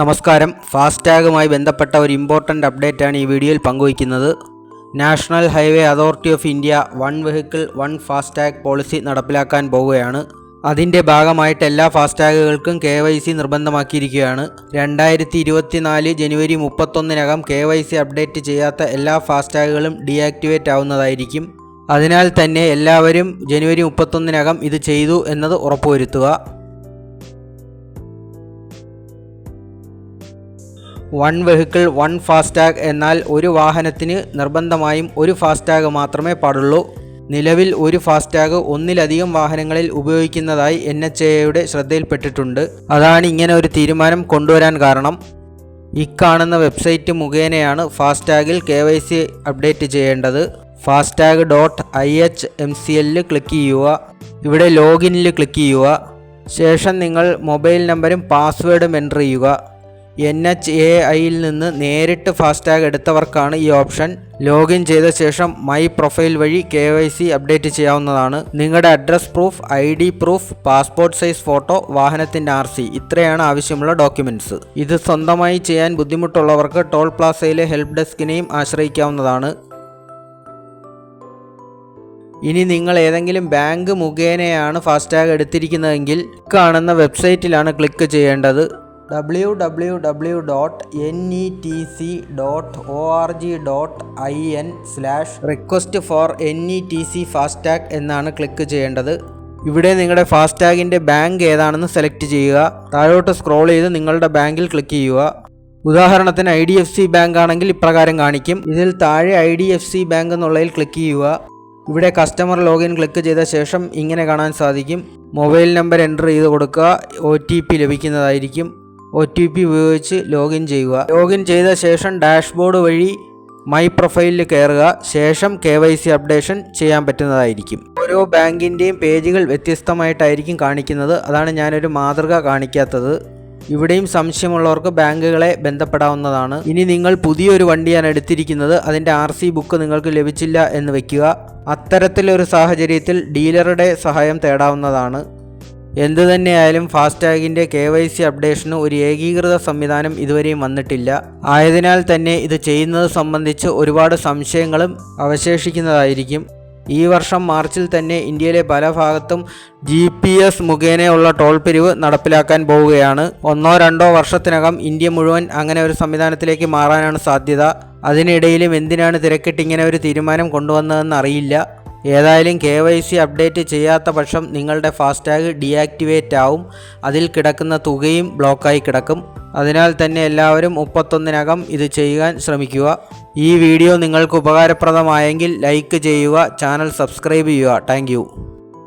നമസ്കാരം. ഫാസ്ടാഗുമായി ബന്ധപ്പെട്ട ഒരു ഇമ്പോർട്ടൻ്റ് അപ്ഡേറ്റാണ് ഈ വീഡിയോയിൽ പങ്കുവയ്ക്കുന്നത്. National highway authority of India one vehicle one FASTag policy നടപ്പിലാക്കാൻ പോവുകയാണ്. അതിൻ്റെ ഭാഗമായിട്ട് എല്ലാ ഫാസ്ടാഗുകൾക്കും KYC നിർബന്ധമാക്കിയിരിക്കുകയാണ്. 2024 ജനുവരി 31 KYC അപ്ഡേറ്റ് ചെയ്യാത്ത എല്ലാ ഫാസ്ടാഗുകളും ഡീആക്ടിവേറ്റ് ആവുന്നതായിരിക്കും. അതിനാൽ തന്നെ എല്ലാവരും ജനുവരി 31 ഇത് ചെയ്തു എന്നത് ഉറപ്പുവരുത്തുക. വൺ വെഹിക്കിൾ വൺ ഫാസ്ടാഗ് എന്നാൽ ഒരു വാഹനത്തിന് നിർബന്ധമായും ഒരു ഫാസ്ടാഗ് മാത്രമേ പാടുള്ളൂ. നിലവിൽ ഒരു ഫാസ്ടാഗ് ഒന്നിലധികം വാഹനങ്ങളിൽ ഉപയോഗിക്കുന്നതായി NHAയുടെ ശ്രദ്ധയിൽപ്പെട്ടിട്ടുണ്ട്. അതാണ് ഇങ്ങനെ ഒരു തീരുമാനം കൊണ്ടുവരാൻ കാരണം. ഇക്കാണുന്ന വെബ്സൈറ്റ് മുഖേനയാണ് ഫാസ്ടാഗിൽ KYC അപ്ഡേറ്റ് ചെയ്യേണ്ടത്. fastag.ihmcl ക്ലിക്ക് ചെയ്യുക. ഇവിടെ ലോഗിനിൽ ക്ലിക്ക് ചെയ്യുക. ശേഷം നിങ്ങൾ മൊബൈൽ നമ്പറും പാസ്വേഡും എൻ്റർ ചെയ്യുക. NHAയിൽ നിന്ന് നേരിട്ട് ഫാസ്ടാഗ് എടുത്തവർക്കാണ് ഈ ഓപ്ഷൻ. ലോഗിൻ ചെയ്ത ശേഷം മൈ പ്രൊഫൈൽ വഴി KYC അപ്ഡേറ്റ് ചെയ്യാവുന്നതാണ്. നിങ്ങളുടെ address proof, ID proof, passport size photo, വാഹനത്തിൻ്റെ RC ഇത്രയാണ് ആവശ്യമുള്ള ഡോക്യുമെൻറ്റ്സ്. ഇത് സ്വന്തമായി ചെയ്യാൻ ബുദ്ധിമുട്ടുള്ളവർക്ക് ടോൾ പ്ലാസയിലെ ഹെൽപ്പ് ഡെസ്കിനെയും ആശ്രയിക്കാവുന്നതാണ്. ഇനി നിങ്ങൾ ഏതെങ്കിലും ബാങ്ക് മുഖേനയാണ് ഫാസ്ടാഗ് എടുത്തിരിക്കുന്നതെങ്കിൽ കാണുന്ന വെബ്സൈറ്റിലാണ് ക്ലിക്ക് ചെയ്യേണ്ടത്. www.net.org.in/request-for-NETC-FASTAG എന്നാണ് ക്ലിക്ക് ചെയ്യേണ്ടത്. ഇവിടെ നിങ്ങളുടെ ഫാസ്ടാഗിൻ്റെ ബാങ്ക് ഏതാണെന്ന് സെലക്ട് ചെയ്യുക. താഴോട്ട് സ്ക്രോൾ ചെയ്ത് നിങ്ങളുടെ ബാങ്കിൽ ക്ലിക്ക് ചെയ്യുക. ഉദാഹരണത്തിന് IDFC ബാങ്ക് ആണെങ്കിൽ ഇപ്രകാരം കാണിക്കും. ഇതിൽ താഴെ IDFC ബാങ്ക് എന്നുള്ളതിൽ ക്ലിക്ക് ചെയ്യുക. ഇവിടെ കസ്റ്റമർ ലോഗിൻ ക്ലിക്ക് ചെയ്ത ശേഷം ഇങ്ങനെ കാണാൻ സാധിക്കും. മൊബൈൽ നമ്പർ എൻ്റർ ചെയ്ത് കൊടുക്കുക. OTP ലഭിക്കുന്നതായിരിക്കും. OTP ഉപയോഗിച്ച് ലോഗിൻ ചെയ്യുക. ലോഗിൻ ചെയ്ത ശേഷം ഡാഷ്ബോർഡ് വഴി മൈ പ്രൊഫൈലിൽ കയറുക. ശേഷം KYC അപ്ഡേഷൻ ചെയ്യാൻ പറ്റുന്നതായിരിക്കും. ഓരോ ബാങ്കിൻ്റെയും പേജുകൾ വ്യത്യസ്തമായിട്ടായിരിക്കും കാണിക്കുന്നത്. അതാണ് ഞാനൊരു മാതൃക കാണിക്കാത്തത്. ഇവിടെയും സംശയമുള്ളവർക്ക് ബാങ്കുകളെ ബന്ധപ്പെടാവുന്നതാണ്. ഇനി നിങ്ങൾ പുതിയൊരു വണ്ടിയാണ് എടുത്തിരിക്കുന്നത്, അതിൻ്റെ RC ബുക്ക് നിങ്ങൾക്ക് ലഭിച്ചില്ല എന്ന് വയ്ക്കുക. അത്തരത്തിലൊരു സാഹചര്യത്തിൽ ഡീലറുടെ സഹായം തേടാവുന്നതാണ്. എന്തുതന്നെയായാലും ഫാസ്ടാഗിൻ്റെ KYC അപ്ഡേഷന് ഒരു ഏകീകൃത സംവിധാനം ഇതുവരെയും വന്നിട്ടില്ല. ആയതിനാൽ തന്നെ ഇത് ചെയ്യുന്നത് സംബന്ധിച്ച് ഒരുപാട് സംശയങ്ങളും അവശേഷിക്കുന്നതായിരിക്കും. ഈ വർഷം മാർച്ചിൽ തന്നെ ഇന്ത്യയിലെ പല ഭാഗത്തും GPS മുഖേനയുള്ള ടോൾ പിരിവ് നടപ്പിലാക്കാൻ പോവുകയാണ്. 1-2 വർഷത്തിനകം ഇന്ത്യ മുഴുവൻ അങ്ങനെ ഒരു സംവിധാനത്തിലേക്ക് മാറാനാണ് സാധ്യത. അതിനിടയിലും എന്തിനാണ് തിരക്കിട്ട് ഇങ്ങനെ ഒരു തീരുമാനം കൊണ്ടുവന്നതെന്ന് അറിയില്ല. ഏതായാലും KYC അപ്ഡേറ്റ് ചെയ്യാത്ത പക്ഷം നിങ്ങളുടെ ഫാസ്ടാഗ് ഡീആക്ടിവേറ്റ് ആവും. അതിൽ കിടക്കുന്ന തുകയും ബ്ലോക്കായി കിടക്കും. അതിനാൽ തന്നെ എല്ലാവരും 31 ഇത് ചെയ്യാൻ ശ്രമിക്കുക. ഈ വീഡിയോ നിങ്ങൾക്ക് ഉപകാരപ്രദമായെങ്കിൽ ലൈക്ക് ചെയ്യുക, ചാനൽ സബ്സ്ക്രൈബ് ചെയ്യുക. താങ്ക്